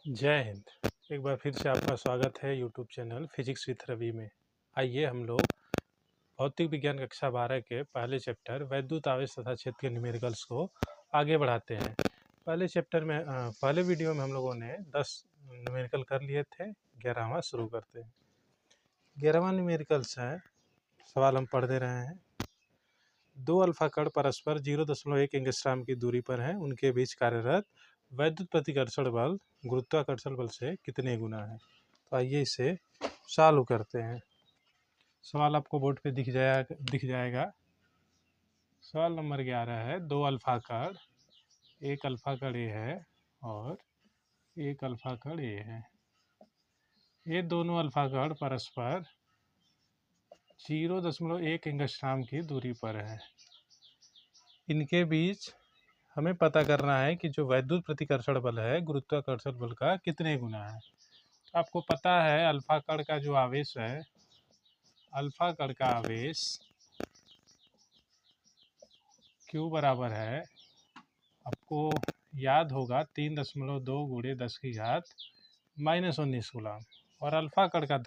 जय हिंद। एक बार फिर से आपका स्वागत है YouTube channel physics with Ravi में। आइए हम लोग भौतिक विज्ञान कक्षा 12 के पहले चैप्टर वैद्युत आवेश तथा क्षेत्र के न्यूमेरिकल्स को आगे बढ़ाते हैं। पहले वीडियो में हम लोगों ने 10 न्यूमेरिकल कर लिए थे। 11वां शुरू करते हैं। 11वां न्यूमेरिकल्स है, सवाल हम पढ़ दे रहे हैं। दो अल्फा कण परस्पर 0.1 एंगस्ट्रॉम की दूरी पर हैं। उनके बीच कार्यरत वैद्युत प्रतिकर्षण बल गुरुत्वाकर्षण बल से कितने गुना है। तो आइए इसे सॉल्व करते हैं। सवाल आपको बोर्ड पे दिख जाएगा। सवाल नंबर 11 है, दो अल्फा कण, एक अल्फा कण ए है और एक अल्फा कण ए है। ये दोनों अल्फा कण परस्पर 0.1 एंगस्ट्रॉम की दूरी पर है। इनके बीच हमें पता करना है कि जो वैद्युत प्रतिकर्षण बल है गुरुत्वाकर्षण बल का कितने गुना है। आपको पता है अल्फा कण का जो आवेश है, अल्फा कण का आवेश Q बराबर है, आपको याद होगा 3.2 गुणे 10 की घात -19 गुलाम। और अल्फा कण का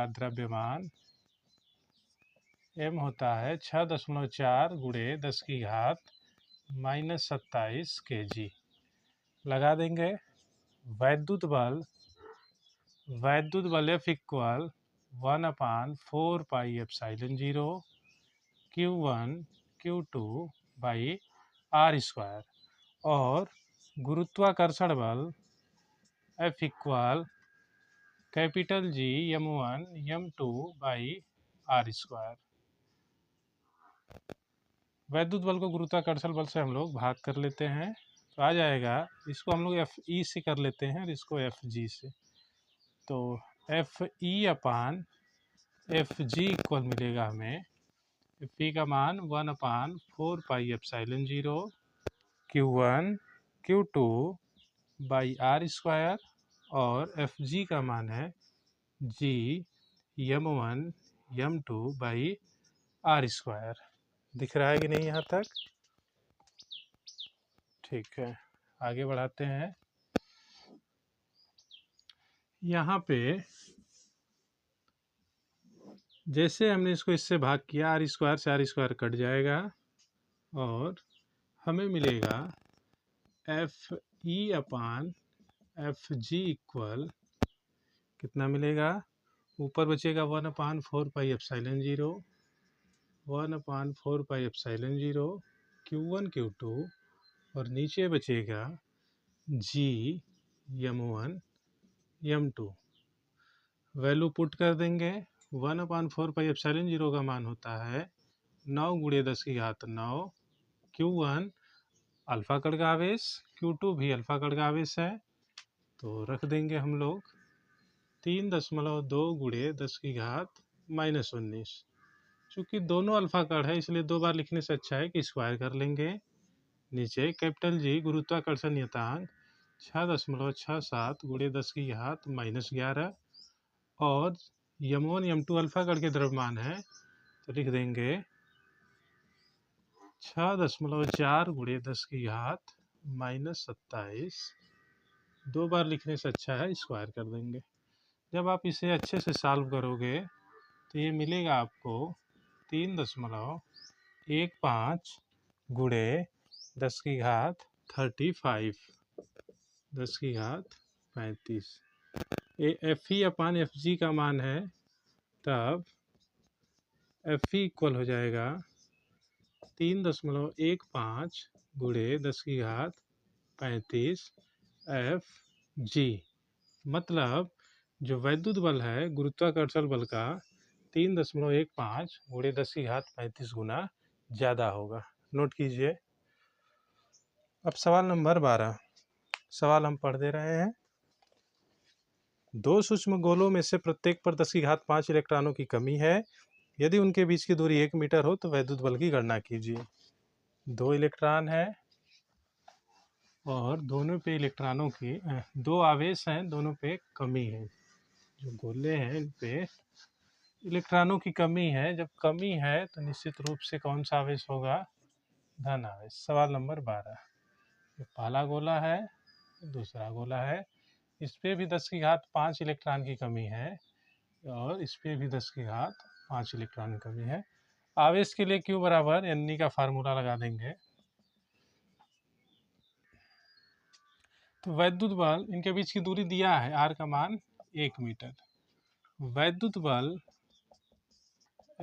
द्रव्यमान m होता है 6.4 गुणे 10 की घात -27 kg। लगा देंगे। वैद्युत बल F equal 1/4 pi epsilon 0 Q1 Q2 by R square और गुरुत्वाकर्षण बल F equal capital G m1 m2 by R square. वैद्युत बल को गुरुत्वाकर्षण बल से हम लोग भाग कर लेते हैं तो आ जाएगा। इसको हम लोग FE से कर लेते हैं और इसको FG से। तो FE अपान FG इक्वल मिलेगा हमें। FE का मान 1/4 pi epsilon 0 Q1 Q2 by R square और FG का मान है G m1 m2 by R square. दिख रहा है कि नहीं यहाँ तक? ठीक है, आगे बढ़ाते हैं। यहाँ पे जैसे हमने इसको इससे भाग किया, R स्क्वायर से R स्क्वायर कट जाएगा और हमें मिलेगा FE अपान FG इक्वल कितना मिलेगा? ऊपर बचेगा 1/4 pi epsilon 0 1/4 pi epsilon 0 Q1 Q2 और नीचे बचेगा G m1 m2। Value put कर देंगे। 1/4 पाई एप्सिलॉन 0 का मान होता है 9 गुणे 10 की घात 9। Q1 अल्फा कण का आवेश, Q2 भी अल्फा कण का आवेश है, तो रख देंगे हम लोग 3.2 गुणे 10 की घात -19। चूँकि दोनों अल्फा कण है इसलिए दो बार लिखने से अच्छा है कि स्क्वायर कर लेंगे। नीचे कैपिटल G गुरुत्वाकर्षण नियतांक 6.67 गुणे 10 की घात -11 और m1 m2 अल्फा कण के द्रव्यमान है, तो लिख देंगे 6.4 गुणे 10 की घात -27। दो बार लिखने से अच्छा है स्क्वायर कर देंगे। जब आप इसे अच्छे से सॉल्व करोगे तो ये मिलेगा आपको 3.15 गुणे 10 की घात 35 10 की घात 35। FE अपान FG का मान है, तब FE इक्वल हो जाएगा 3.15 गुणे 10 की घात 35 FG। मतलब जो वैद्युत बल है गुरुत्वाकर्षण बल का 3.15 गुणे 10 की घात 35 गुना ज़्यादा होगा। नोट कीजिए। अब सवाल नंबर 12। सवाल हम पढ़ दे रहे हैं। दो सूक्ष्म गोलों में से प्रत्येक पर 10 की घात 5 इलेक्ट्रॉनों की कमी है। यदि उनके बीच की दूरी 1 मीटर हो तो वैद्युत बल की गणना कीजिए। दो इलेक्ट्रॉन है और दोनों पे इलेक्ट्रॉनों की दो आवेश हैं, दोनों पे कमी है। जो गोले हैं इन पे इलेक्ट्रॉनों की कमी है। जब कमी है तो निश्चित रूप से कौन सा आवेश होगा? धन आवेश। सवाल नंबर 12। ये पहला गोला है, दूसरा गोला है, इस पे भी 10 की घात 5 इलेक्ट्रॉन की कमी है और इस पे भी 10 की घात 5 इलेक्ट्रॉन की कमी है। आवेश के लिए Q बराबर Ne का फार्मूला लगा देंगे। तो वैद्युत बल, इनके बीच की दूरी दिया है, R का मान 1 मीटर। वैद्युत बल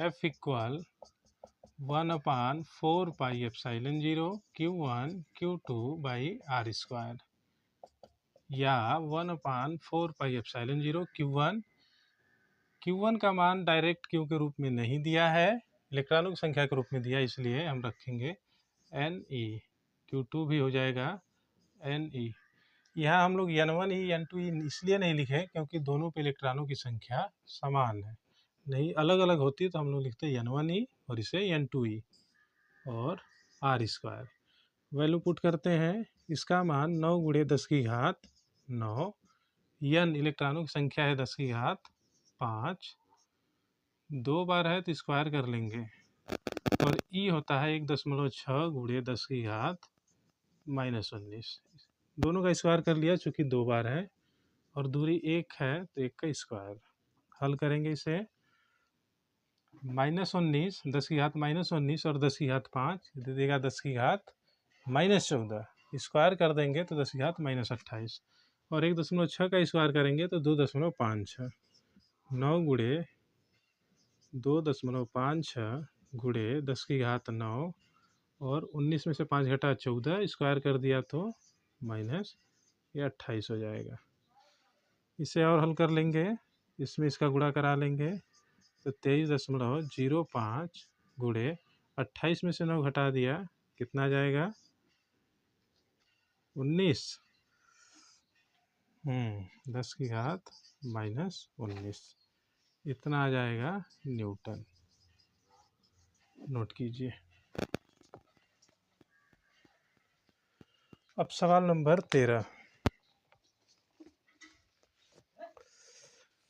F equal 1/4 pi epsilon 0 Q1 Q2 by R square, या 1/4 पाई एप्सिलॉन 0 Q1 का मान डायरेक्ट Q के रूप में नहीं दिया है, इलेक्ट्रॉनों की संख्या के रूप में दिया, इसलिए हम रखेंगे Ne। Q2 भी हो जाएगा Ne। यहाँ हम लोग N1E N2E इसलिए नहीं लिखे क्योंकि दोनों पे इलेक्ट्रॉनों की संख्या समान है, नहीं अलग अलग होती तो हम लोग लिखते N1E और इसे N2E और R स्क्वायर। वैल्यू पुट करते हैं, इसका मान 9 गुणे 10 की घात 9, N इलेक्ट्रॉनों की संख्या है 10 की घात 5, 2 बार है तो स्क्वायर कर लेंगे, और E होता है 1.6 गुणे 10 की घात -19। दोनों का स्क्वायर कर लिया चूँकि 2 बार है और दूरी 1 है तो 1 का स्क्वायर। हल करेंगे इसे, -19, 10 की घात -19 और 10 की घात 5 दे देगा 10 की घात -14, स्क्वायर कर देंगे तो 10 की घात -28, और 1.6 का स्क्वायर करेंगे तो 2.56, 9 गुणे 2.56 गुणे 10 की घात 9 और 19 में से 5 घटा 14, स्क्वायर कर दिया तो ये 28 हो जाएगा। इसे और हल कर लेंगे, इसमें इसका गुणा करा लेंगे तो 23.05 गुणे 28 में से 9 घटा दिया, कितना आ जाएगा 19, 10 की घात -19, इतना आ जाएगा न्यूटन। नोट कीजिए। अब सवाल नंबर 13।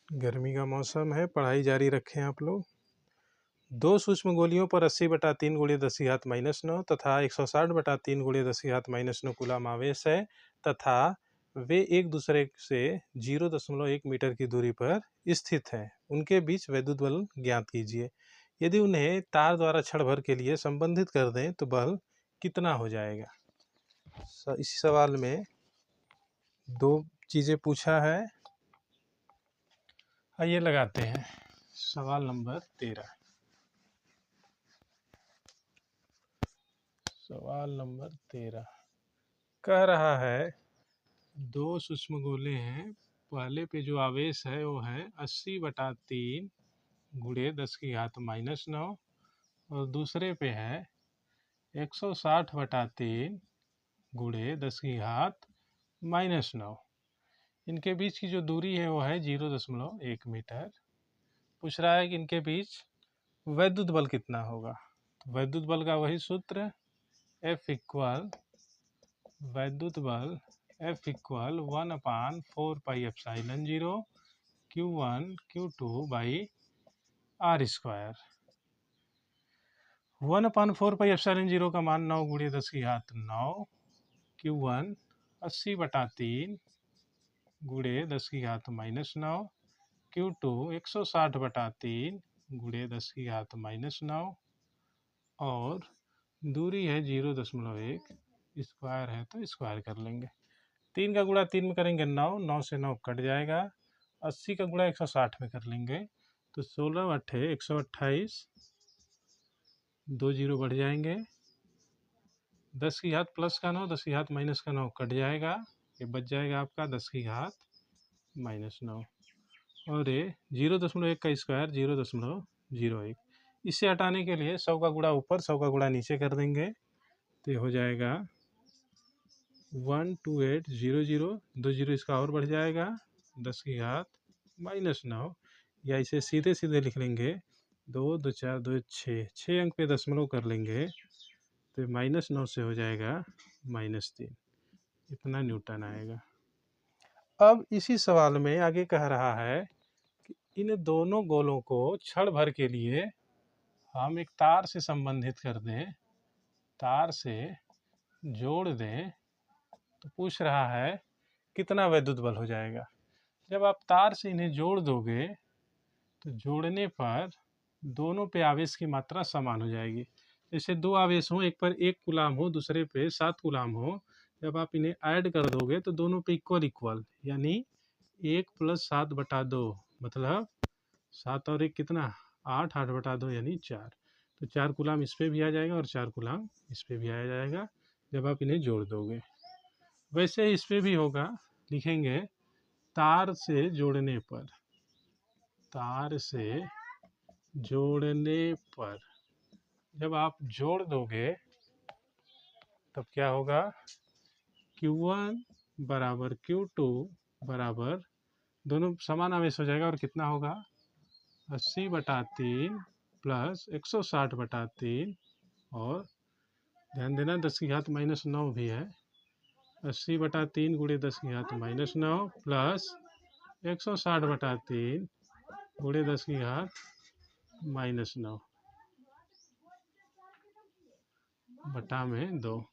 गर्मी का मौसम है, पढ़ाई जारी रखें आप लोग। 2 सूक्ष्म गोलियों पर 80/3 गुणे 10 की घात -9 तथा 160/3 गुणे 10 की घात -9 कूलम आवेश है तथा वे एक दूसरे से 0.1 मीटर की दूरी पर स्थित हैं। उनके बीच वैद्युत बल ज्ञात कीजिए। यदि उन्हें तार द्वारा क्षण भर के लिए संबंधित कर दें तो बल कितना हो जाएगा। इस सवाल में 2 चीज़ें पूछा है, आइए लगाते हैं। सवाल नंबर 13। सवाल नंबर 13 कह रहा है 2 सूक्ष्म गोले हैं, पहले पे जो आवेश है वो है 80/3 गुणे 10 की घात -9 और दूसरे पे है 160/3 गुणे 10 की घात -9। इनके बीच की जो दूरी है वो है 0.1 मीटर। पूछ रहा है कि इनके बीच वैद्युत बल कितना होगा। तो वैद्युत बल का वही सूत्र, F इक्वल वैद्युत बल F equal 1/4 pi epsilon 0 Q1 Q2 by R square. 1/4 pi epsilon 0 का मान 9 गुणे 10 की घात 9, Q1 80/3 गुणे 10 की घात -9, Q2 160/3 गुणे 10 की घात -9 और दूरी है 0.1, स्क्वायर है तो स्क्वायर कर लेंगे। 3 का गुणा 3 में करेंगे 9, 9 से 9 कट जाएगा। 80 का गुणा 160 में कर लेंगे तो 16 अट्ठे 128, 2 जीरो बढ़ जाएंगे। 10 की घात प्लस का 9, 10 की घात माइनस का 9 कट जाएगा, ये बच जाएगा आपका 10 की घात -9 और ये 0.1 का स्क्वायर 0.01। इससे हटाने के लिए 100 का गुणा ऊपर 100 का गुणा नीचे कर देंगे तो ये हो जाएगा 12800, 2 जीरो इसका और बढ़ जाएगा 10 की घात -9, या इसे सीधे सीधे लिख लेंगे 2 2 4 2 6 अंक पे दशमलव कर लेंगे तो -9 से हो जाएगा -3, इतना न्यूटन आएगा। अब इसी सवाल में आगे कह रहा है कि इन दोनों गोलों को क्षण भर के लिए हम एक तार से संबंधित कर दें, तार से जोड़ दें तो पूछ रहा है कितना वैद्युत बल हो जाएगा। जब आप तार से इन्हें जोड़ दोगे तो जोड़ने पर दोनों पे आवेश की मात्रा समान हो जाएगी। जैसे दो आवेश हो, एक पर 1 कूलाम हो, दूसरे पे 7 कूलाम हो, जब आप इन्हें ऐड कर दोगे तो दोनों पे इक्वल इक्वल, यानी 1 + 7/2, मतलब 7 और 1 कितना, 8, 8/2 यानी 4। तो 4 कूलाम इस पे भी आ जाएगा और 4 कूलाम इस पे भी आ जाएगा जब आप इन्हें जोड़ दोगे। वैसे ही इस पे भी होगा, लिखेंगे तार से जोड़ने पर, तार से जोड़ने पर जब आप जोड़ दोगे तब क्या होगा, Q1 बराबर Q2 बराबर, दोनों समान आवेश हो जाएगा और कितना होगा, 80/3 प्लस 160/3, और ध्यान देना 10⁻⁻9 भी है, 80/3 गुणे 10⁻⁻9 प्लस 160/3 गुणे 10⁻⁻9 बटा में 2।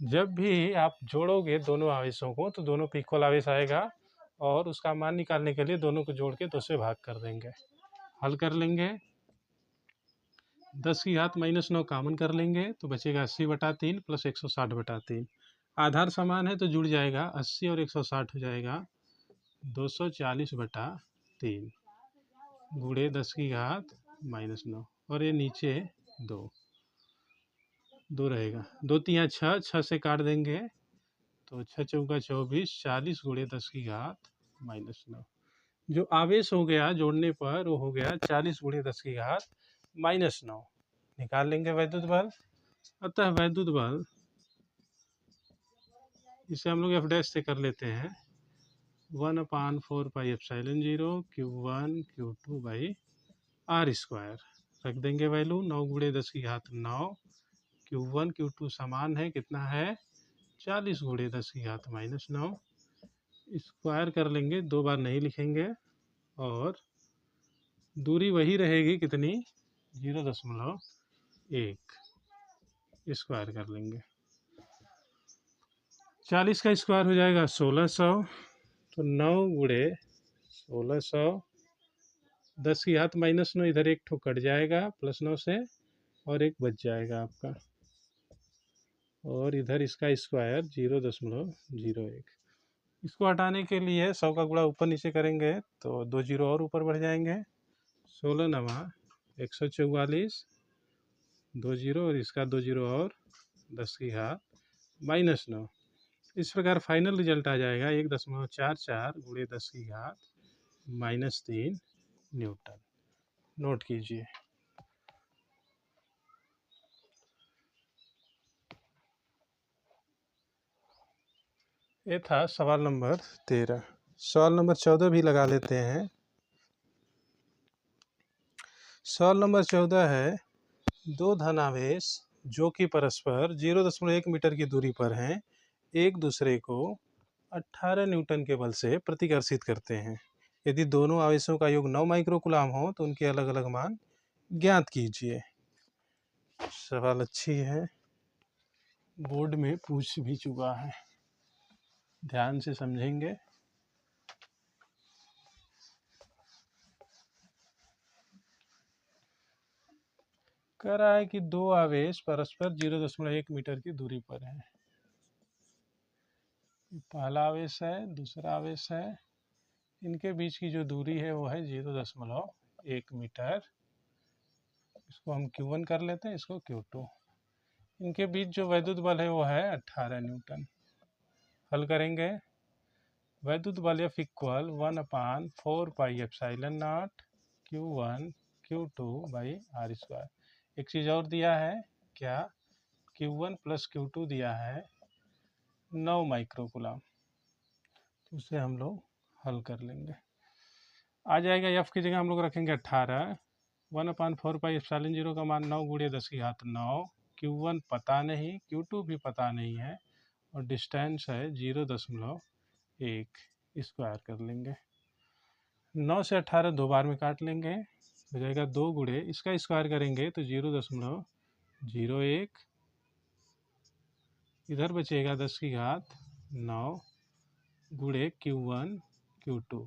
जब भी आप जोड़ोगे दोनों आवेशों को तो दोनों पे इक्वल आवेश आएगा, और उसका मान निकालने के लिए दोनों को जोड़ के 2 से भाग कर देंगे। हल कर लेंगे, 10⁻⁻9 कॉमन कर लेंगे तो बचेगा 80/3 प्लस 160/3। आधार समान है तो जुड़ जाएगा, 80 और 160 हो जाएगा 240/3 गुणे 10⁻⁻9, और ये नीचे 2 रहेगा, 2 तिया 6, 6 से काट देंगे तो 6 चौका 24, 40 गुणे 10⁻⁻9। जो आवेश हो गया जोड़ने पर वो हो गया 40 गुणे 10⁻⁻9। निकाल लेंगे वैद्युत बल। अतः वैद्युत बल, इसे हम लोग F डैश से कर लेते हैं, 1/4πε0 Q1 Q2/r²। रख देंगे वैल्यू, 9 गुणे 10⁻9, Q1 Q2 समान है, कितना है, 40 गुणे 10⁻⁻9। स्क्वायर कर लेंगे, 2 बार नहीं लिखेंगे, और दूरी वही रहेगी कितनी, 0.1, स्क्वायर कर लेंगे। 40 का स्क्वायर हो जाएगा 1600, तो 9 गुणे 1600, 10⁻⁻9 इधर एक ठो कट जाएगा प्लस 9 से, और एक बच जाएगा आपका, और इधर इसका स्क्वायर 0.01। इसको हटाने के लिए 100 का गुणा ऊपर नीचे करेंगे तो 2 जीरो और ऊपर बढ़ जाएंगे, 16 नवा 144, 2 जीरो और इसका 2 जीरो और 10⁻⁻9। इस प्रकार फाइनल रिजल्ट आ जाएगा 1.44 गुणे 10⁻⁻3 न्यूटन। नोट कीजिए। ये था सवाल नंबर 13। सवाल नंबर 14 भी लगा लेते हैं। सवाल नंबर 14 है, दो धनावेश जो कि परस्पर 0.1 मीटर की दूरी पर हैं, एक दूसरे को 18 न्यूटन के बल से प्रतिकर्षित करते हैं। यदि दोनों आवेशों का योग 9 माइक्रोकूलाम हो तो उनके अलग अलग मान ज्ञात कीजिए। सवाल अच्छी है, बोर्ड में पूछ भी चुका है, ध्यान से समझेंगे। कह रहा है कि दो आवेश परस्पर 0.1 मीटर की दूरी पर हैं। पहला आवेश है, दूसरा आवेश है, इनके बीच की जो दूरी है वो है 0.1 मीटर। इसको हम Q1 कर लेते हैं, इसको Q2। इनके बीच जो वैद्युत बल है वो है 18 न्यूटन। हल करेंगे, वैद्युत बल F इक्वल 1/4πε0 Q1 Q2/r²। एक चीज़ और दिया है, क्या, Q1 प्लस Q2 दिया है 9 माइक्रोकूलाम, तो उसे हम लोग हल कर लेंगे। आ जाएगा, F की जगह हम लोग रखेंगे 18, 1/4πε0 का मान 9 गुणे 10⁻9, Q1 पता नहीं, Q2 भी पता नहीं है, और डिस्टेंस है 0.1, स्क्वायर कर लेंगे। 9 से 18 दो बार में काट लेंगे, हो जाएगा 2 गुणे, इसका स्क्वायर करेंगे तो 0.01, इधर बचेगा 10⁻⁻9 9 गुणे Q1 Q2,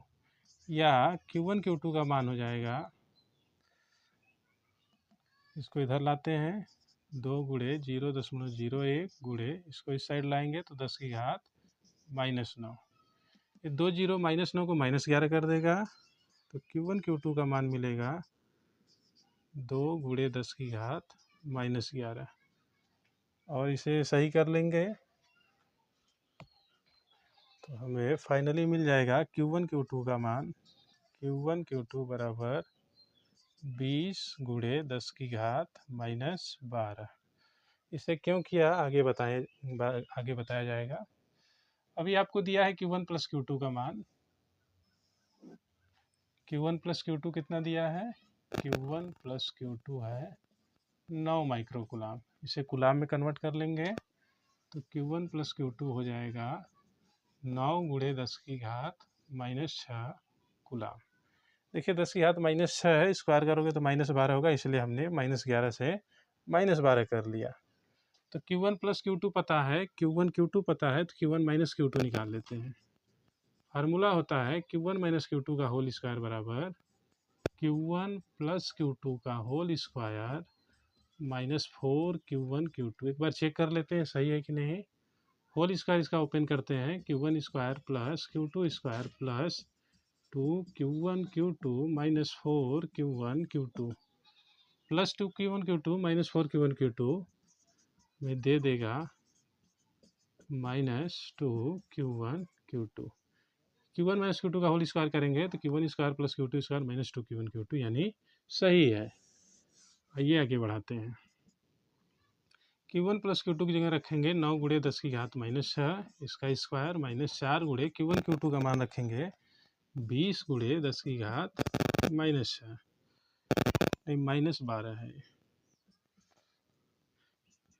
या Q1 Q2 का मान हो जाएगा, इसको इधर लाते हैं, 2 गुणे 0.01 गुणे, इसको इस साइड लाएंगे तो 10 की घात -9। ये 2 जीरो -9 को -11 कर देगा, तो Q1 Q2 का मान मिलेगा 2 गुणे 10 की घात -11। और इसे सही कर लेंगे तो हमें फाइनली मिल जाएगा Q1 Q2 का मान, Q1 Q2 बराबर 20 गुणे 10 की घात -12। इसे क्यों किया आगे बताया जाएगा। अभी आपको दिया है Q1 प्लस Q2 का मान, Q1 प्लस Q2 कितना दिया है, Q1 प्लस Q2 है 9 माइक्रो कूलाम। इसे कूलाम में कन्वर्ट कर लेंगे तो Q1 प्लस Q2 हो जाएगा 9 गुणे 10 की घात -6 कूलाम। देखिए 10 की घात -6 है, स्क्वायर करोगे तो -12 होगा, इसलिए हमने -11 से -12 कर लिया। तो Q1 प्लस Q2 पता है, Q1 Q2 पता है, तो Q1 माइनस Q2 निकाल लेते हैं। फार्मूला होता है Q1 माइनस Q2 का होल स्क्वायर बराबर Q1 प्लस Q2 का होल स्क्वायर -4 Q1 Q2। एक बार चेक कर लेते हैं सही है कि नहीं। होल स्क्वायर इसका ओपन करते हैं, Q1 square plus Q2 square plus 2 Q1 Q2 -4 Q1 Q2 plus 2 Q1 Q2 -4 Q1 Q2 में दे देगा -2 Q1 Q2। Q1 minus Q2 का होल स्क्वायर करेंगे तो Q1 square plus Q2 square -2 Q1 Q2 यानी सही है। आइए आगे बढ़ाते हैं। Q1 प्लस Q2 की जगह रखेंगे 9 गुणे 10 की घात -6, इसका स्क्वायर -4 गुणे Q1 Q2 का मान रखेंगे 20 गुणे 10 की घात -6, नहीं -12 है।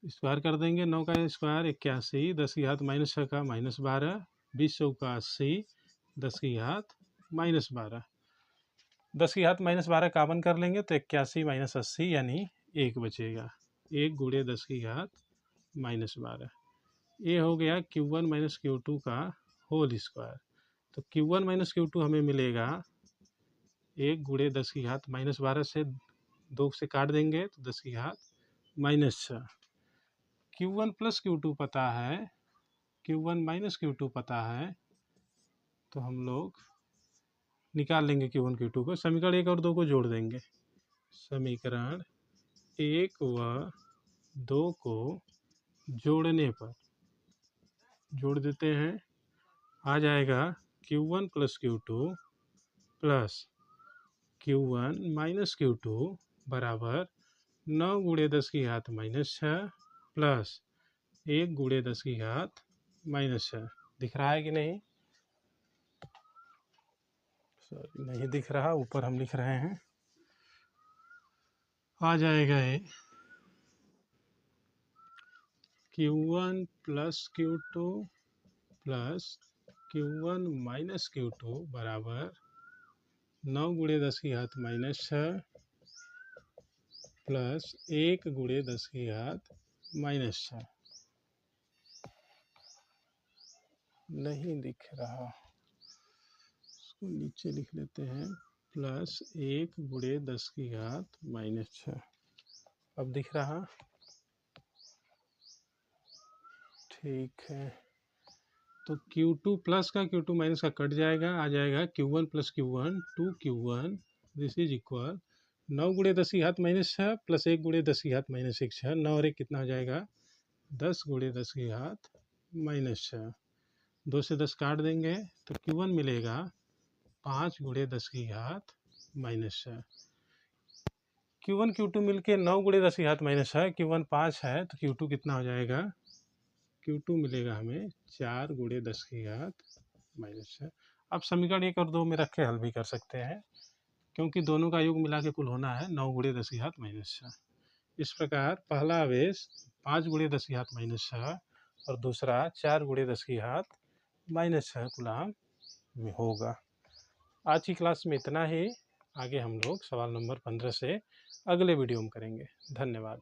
स्क्वायर कर देंगे, 9 का स्क्वायर 81, 10 की घात -6 का -12, 20 चौका 80, 10 की घात -12, 10 की घात -12 कामन कर लेंगे तो 81 - 80 यानी 1 बचेगा, 1 गुणे 10 की घात -12। ये हो गया Q1 माइनस Q2 का होल स्क्वायर। तो Q1 माइनस Q2 हमें मिलेगा 1 गुणे 10 की घात -12 से 2 से काट देंगे तो 10 की घात -6। Q1 प्लस Q2 पता है, Q1 माइनस Q2 पता है, तो हम लोग निकाल लेंगे Q1 Q2 को। समीकरण 1 और 2 को जोड़ देंगे। समीकरण 1 व 2 को जोड़ने पर जोड़ देते हैं, आ जाएगा Q1 plus Q2 plus Q1 minus Q2 बराबर 9 गुणे 10 की घात -6 प्लस 1 गुणे 10 की घात -6। दिख रहा है कि नहीं? सॉरी नहीं दिख रहा, ऊपर हम लिख रहे हैं। आ जाएगा ये Q1 plus Q2 plus Q1 minus Q2 बराबर 9 गुणे 10 की घात -6 प्लस 1 गुणे 10 की घात -6। नहीं दिख रहा, इसको नीचे लिख लेते हैं, प्लस 1 गुणे 10 की घात -6। अब दिख रहा? ठीक है, तो Q2 प्लस का Q2 माइनस का कट जाएगा, आ जाएगा Q1 plus Q1 2Q1, this is equal 9 गुणे 10 की घात -6 प्लस 1 गुणे 10 की घात -1, 6, 9 और 1 कितना हो जाएगा 10 गुणे 10 की घात -6। 2 से 10 काट देंगे तो Q1 मिलेगा 5 गुणे 10 की घात -6। Q1 Q2 मिलके 9 गुणे 10 की घात -6, Q1 5 है तो Q2 कितना हो जाएगा, Q2 मिलेगा हमें 4 गुणे 10 की घात -6। अब समीकरण 1 और 2 में रख के हल भी कर सकते हैं, क्योंकि दोनों का योग मिला के कुल होना है 9 गुणे 10 की घात -6। इस प्रकार पहला आवेश 5 गुणे 10 की घात -6 और दूसरा 4 गुणे 10 की घात -6 कूलाम में होगा। आज की क्लास में इतना ही, आगे हम लोग सवाल नंबर 15 से अगले वीडियो में करेंगे। धन्यवाद।